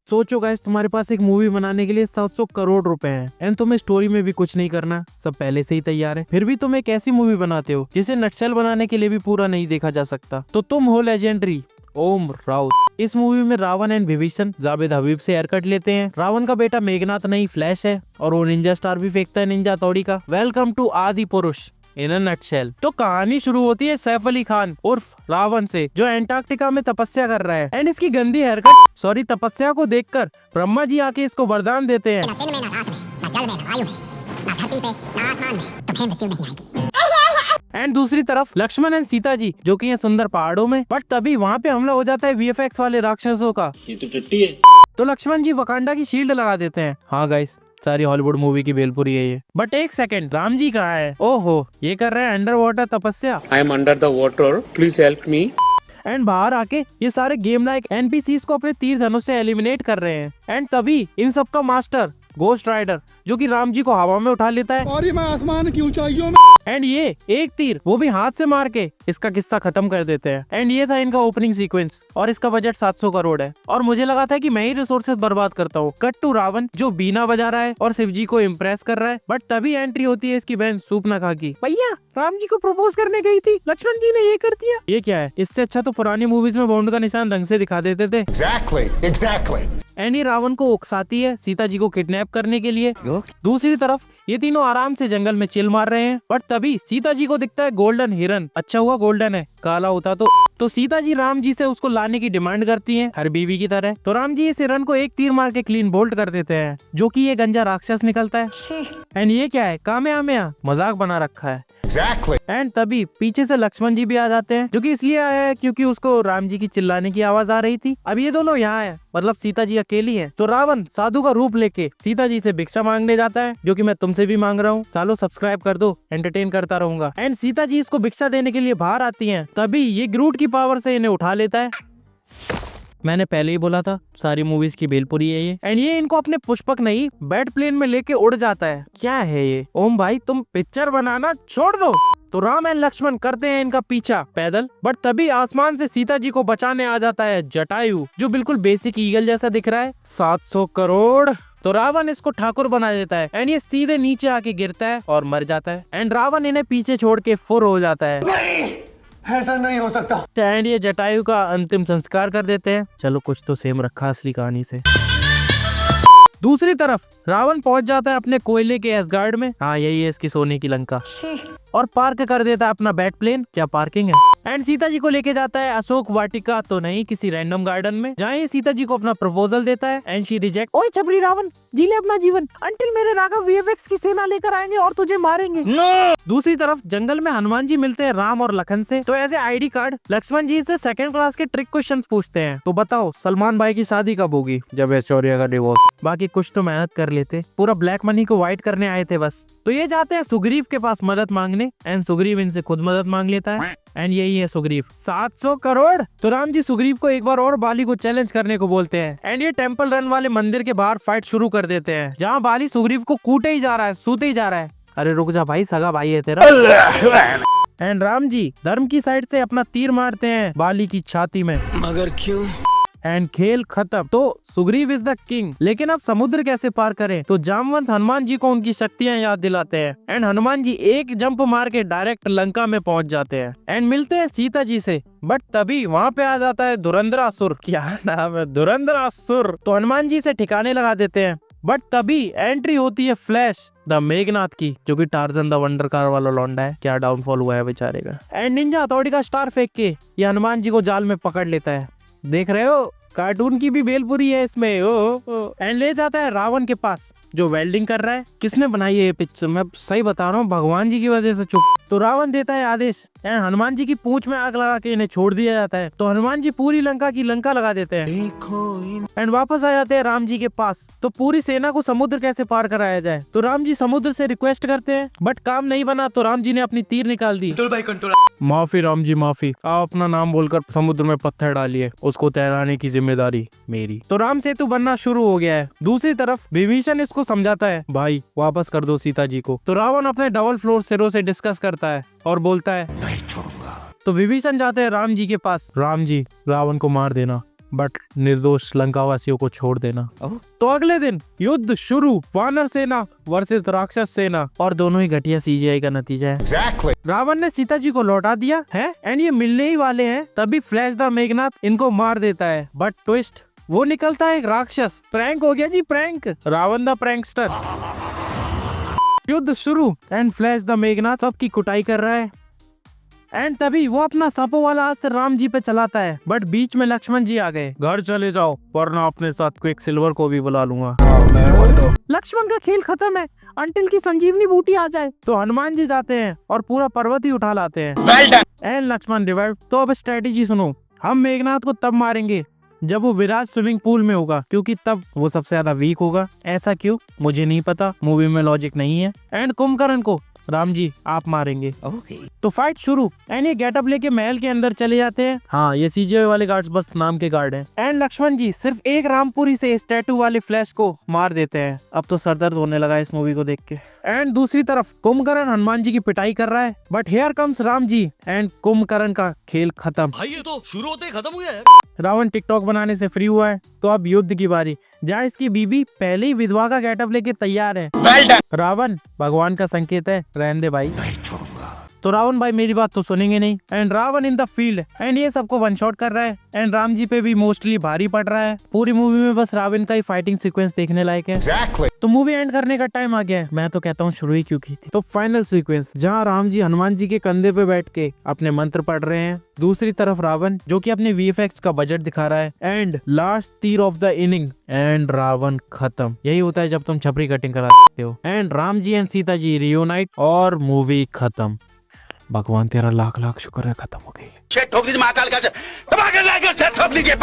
सोचो गाइस, तुम्हारे पास एक मूवी बनाने के लिए 700 करोड़ रुपए हैं एंड तुम्हें स्टोरी में भी कुछ नहीं करना, सब पहले से ही तैयार है। फिर भी तुम एक ऐसी मूवी बनाते हो जिसे नटशेल बनाने के लिए भी पूरा नहीं देखा जा सकता। तो तुम हो लेजेंडरी ओम राउत। इस मूवी में रावण एंड विभीषण जावेद हबीब से हेयर कट लेते हैं। रावण का बेटा मेघनाथ नहीं फ्लैश है और वो निंजा स्टार भी फेंकता है निंजा हथौड़ी का। वेलकम टू आदि पुरुष इन अ नटशेल। तो कहानी शुरू होती है सैफ अली खान उर्फ रावण से, जो एंटार्क्टिका में तपस्या कर रहा है एंड इसकी गंदी हेयरकट सॉरी तपस्या को देखकर ब्रह्मा जी आके इसको वरदान देते हैं, एंड दूसरी तरफ लक्ष्मण एंड सीता जी जो कि है सुंदर पहाड़ों में। बट तभी वहाँ पे हमला हो जाता है वीएफएक्स वाले राक्षसों का। ये तो टट्टी है। तो लक्ष्मण जी वकांडा की शील्ड लगा देते हैं। हाँ गाइस, सारी हॉलीवुड मूवी की भेलपुरी है ये। बट एक सेकंड, राम जी कहाँ है? ओहो, ये कर रहे हैं अंडर वाटर तपस्या। I am under the water, please help me. And बाहर आके ये सारे गेम लाइक एनपीसीज को अपने तीर धनुष से एलिमिनेट कर रहे हैं। एंड तभी इन सब का मास्टर गोस्ट राइडर जो कि राम जी को हवा में उठा लेता है और ये मैं आसमान की ऊंचाइयों में, एंड ये एक तीर वो भी हाथ से मार के इसका किस्सा खत्म कर देते हैं। एंड ये था इनका ओपनिंग सीक्वेंस और इसका बजट 700 करोड़ है। और मुझे लगा था कि मैं ही रिसोर्सेज बर्बाद करता हूँ। कट टू रावण जो बीना बजा रहा है और शिव जी को इम्प्रेस कर रहा है। बट तभी एंट्री होती है इसकी बहन सूर्पनखा की। भैया राम जी को प्रपोज करने गई थी, लक्ष्मण जी ने ये कर दिया। ये क्या है? इससे अच्छा तो पुरानी मूवीज में बॉन्ड का निशान ढंग से दिखा देते थे। एग्जैक्टली। एंड ये रावण को उकसाती है सीता जी को किडनैप करने के लिए। दूसरी तरफ ये तीनों आराम से जंगल में चिल मार रहे हैं। बट तभी सीता जी को दिखता है गोल्डन हिरन। अच्छा हुआ गोल्डन है, काला होता तो सीता जी राम जी से उसको लाने की डिमांड करती हैं हर बीवी की तरह। तो राम जी इस हिरन को एक तीर मार के क्लीन बोल्ट कर देते हैं, जो कि ये गंजा राक्षस निकलता है। एंड ये क्या है? कामयाबा मजाक बना रखा है। Exactly. एंड तभी पीछे से लक्ष्मण जी भी आ जाते हैं, जो कि इसलिए आया है क्योंकि उसको राम जी की चिल्लाने की आवाज आ रही थी। अब ये दोनों यहाँ है, मतलब सीता जी अकेली है। तो रावण साधु का रूप लेके सीता जी से भिक्षा मांगने जाता है, जो कि मैं तुमसे भी मांग रहा हूँ। सालो सब्सक्राइब कर दो, एंटरटेन करता रहूंगा। एंड सीता जी इसको भिक्षा देने के लिए बाहर आती हैं। तभी ये ग्रूट की पावर से इन्हें उठा लेता है। मैंने पहले ही बोला था सारी मूवीज की भेलपुरी है ये। एंड ये इनको अपने पुष्पक नहीं बैट प्लेन में लेके उड़ जाता है। क्या है ये? ओम भाई तुम पिक्चर बनाना छोड़ दो। तो राम एंड लक्ष्मण करते हैं इनका पीछा पैदल। बट तभी आसमान से सीता जी को बचाने आ जाता है जटायु, जो बिल्कुल बेसिक ईगल जैसा दिख रहा है। 700 करोड़। तो रावण इसको ठाकुर बना देता है एंड ये सीधे नीचे आके गिरता है और मर जाता है। एंड रावण इन्हें पीछे छोड़ के फुर हो जाता है। ऐसा नहीं हो सकता। एंड ये जटायु का अंतिम संस्कार कर देते हैं। चलो कुछ तो सेम रखा असली कहानी से। दूसरी तरफ रावण पहुंच जाता है अपने कोयले के एसगार्ड में। हाँ यही है इसकी सोने की लंका। और पार्क कर देता है अपना बैट प्लेन। क्या पार्किंग है? एंड सीता जी को लेके जाता है अशोक वाटिका तो नहीं, किसी रैंडम गार्डन में, जहाँ ये सीता जी को अपना प्रपोजल देता है। And she reject. ओए छबरी रावण, जी ले अपना जीवन अंटिल मेरे राघव वीएफएक्स की सेना लेकर आएंगे और तुझे मारेंगे। दूसरी तरफ जंगल में हनुमान जी मिलते हैं राम और लखन से। तो as a ID card Lakshman ji से सेकंड क्लास के ट्रिक क्वेश्चन पूछते हैं। तो बताओ सलमान भाई की शादी कब होगी? जब ऐश्वर्या का डिवोर्स। बाकी कुछ तो मेहनत कर लेते, पूरा ब्लैक मनी को व्हाइट करने आए थे बस। तो ये जाते हैं सुग्रीव के पास मदद मांगने एंड सुग्रीव इनसे खुद मदद मांग लेता है। एंड यही है सुग्रीव। 700 करोड़। तो राम जी सुग्रीव को एक बार और बाली को चैलेंज करने को बोलते हैं। एंड ये टेंपल रन वाले मंदिर के बाहर फाइट शुरू कर देते हैं, जहाँ बाली सुग्रीव को कूटे ही जा रहा है, सूते ही जा रहा है। अरे रुक जा भाई, सगा भाई है तेरा। एंड राम जी धर्म की साइड से अपना तीर मारते हैं बाली की छाती में। मगर क्यों? एंड खेल खत्म। तो सुग्रीव इज द किंग। लेकिन अब समुद्र कैसे पार करें? तो जामवंत हनुमान जी को उनकी शक्तियां याद दिलाते हैं। एंड हनुमान जी एक जंप मार के डायरेक्ट लंका में पहुंच जाते हैं एंड मिलते हैं सीता जी से। बट तभी वहाँ पे आ जाता है धुरंधरासुर। क्या नाम है? धुरंधरासुर। तो हनुमान जी से ठिकाने लगा देते हैं। बट तभी एंट्री होती है फ्लैश द मेघनाथ की, जो कि टार्जन द वंडर कार वाला लौंडा है। क्या डाउनफॉल हुआ है बेचारे का। एंड निंजा हथौड़ी का स्टार फेंक के ये हनुमान जी को जाल में पकड़ लेता है। देख रहे हो, कार्टून की भी भेलपुरी है इसमें। ओ। एंड ले जाता है रावण के पास, जो वेल्डिंग कर रहा है। किसने बनाई है ये पिक्चर? मैं सही बता रहा हूँ, भगवान जी की वजह से। चुप। तो रावण देता है आदेश एंड हनुमान जी की पूंछ में आग लगा के इन्हें छोड़ दिया जाता है। तो हनुमान जी पूरी लंका की लंका लगा देते हैं एंड वापस आ जाते हैं राम जी के पास। तो पूरी सेना को समुद्र कैसे पार कराया जाए? तो राम जी समुद्र से रिक्वेस्ट करते हैं, बट काम नहीं बना। तो राम जी ने अपनी तीर निकाल दी। माफी राम जी माफी, आप अपना नाम बोलकर समुद्र में पत्थर डालिए, उसको तैराने की जिम्मेदारी मेरी। तो राम सेतु बनना शुरू हो गया है। दूसरी तरफ विभीषण इसको समझाता है, भाई वापस कर दो सीता जी को। तो रावण अपने डबल फ्लोर सिरों से डिस्कस करता है और बोलता है नहीं छोड़ूंगा। तो विभीषण जाते हैं राम जी के पास। राम जी रावण को मार देना, बट निर्दोष लंकावासियों को छोड़ देना। तो अगले दिन युद्ध शुरू, वानर सेना वर्सेस राक्षस सेना, और दोनों ही घटिया CGI का नतीजा है। Exactly. रावण ने सीता जी को लौटा दिया है एंड ये मिलने ही वाले हैं, तभी फ्लैश द मेघनाथ इनको मार देता है। बट ट्विस्ट, वो निकलता है एक राक्षस। प्रैंक हो गया जी, प्रैंक। Ravan the prankster. युद्ध शुरू एंड फ्लैश द मेघनाथ सबकी कुटाई कर रहा है एंड तभी वो अपना सांपों वाला अस्त्र राम जी पे चलाता है, बट बीच में लक्ष्मण जी आ गए। घर चले जाओ वरना अपने साथ क्विकसिल्वर को भी बुला लूंगा। लक्ष्मण का खेल खत्म है अंटिल की संजीवनी बूटी आ जाए। तो हनुमान जी जाते हैं और पूरा पर्वत ही उठा लाते हैं एंड लक्ष्मण रिवाइव। तो अब स्ट्रेटेजी सुनो, हम मेघनाथ को तब मारेंगे जब वो विराट स्विमिंग पूल में होगा, क्योंकि तब वो सबसे ज्यादा वीक होगा। ऐसा क्यों मुझे नहीं पता, मूवी में लॉजिक नहीं है। एंड कुंभकर्ण को राम जी आप मारेंगे। तो फाइट शुरू एंड ये गेटअप लेके महल के अंदर चले जाते हैं। हाँ, ये CGI वाले गार्ड्स बस नाम के गार्ड हैं। एंड लक्ष्मण जी सिर्फ एक रामपुरी से इस टैटू वाले फ्लैश को मार देते हैं। अब तो सरदर्द होने लगा इस मूवी को देख के। एंड दूसरी तरफ कुंभकर्ण हनुमान जी की पिटाई कर रहा है, but here comes Ram ji and Kumbhakarna का खेल खत्म। भाई ये तो शुरू होते ही खत्म हो गया है। रावण टिकटॉक बनाने से फ्री हुआ है। तो अब युद्ध की बारी, जहाँ इसकी बीबी पहले ही विधवा का गेटअप लेके तैयार है। रावण भगवान का संकेत है, रहने दे भाई। तो रावण भाई मेरी बात तो सुनेंगे नहीं। And Ravan in the field and ये सबको वन शॉट कर रहा है एंड राम जी पे भी मोस्टली भारी पड़ रहा है। पूरी मूवी में बस रावण का ही फाइटिंग सीक्वेंस देखने लायक है। Exactly. तो मूवी एंड करने का टाइम आ गया है। मैं तो कहता हूँ शुरू ही क्यों की थी। तो फाइनल सीक्वेंस, जहाँ राम जी हनुमान जी के कंधे पे बैठ के अपने मंत्र पढ़ रहे हैं, दूसरी तरफ रावण जो कि अपने VFX का बजट दिखा रहा है, एंड लास्ट तीर of the inning and Ravan खत्म। यही होता है जब तुम छपरी कटिंग करा सकते हो। And Ram ji and Sita ji reunite और मूवी खत्म। भगवान तेरा लाख लाख शुक्र है खत्म हो गई। ठोक दीजिए महाकाल का, ठोक लीजिए।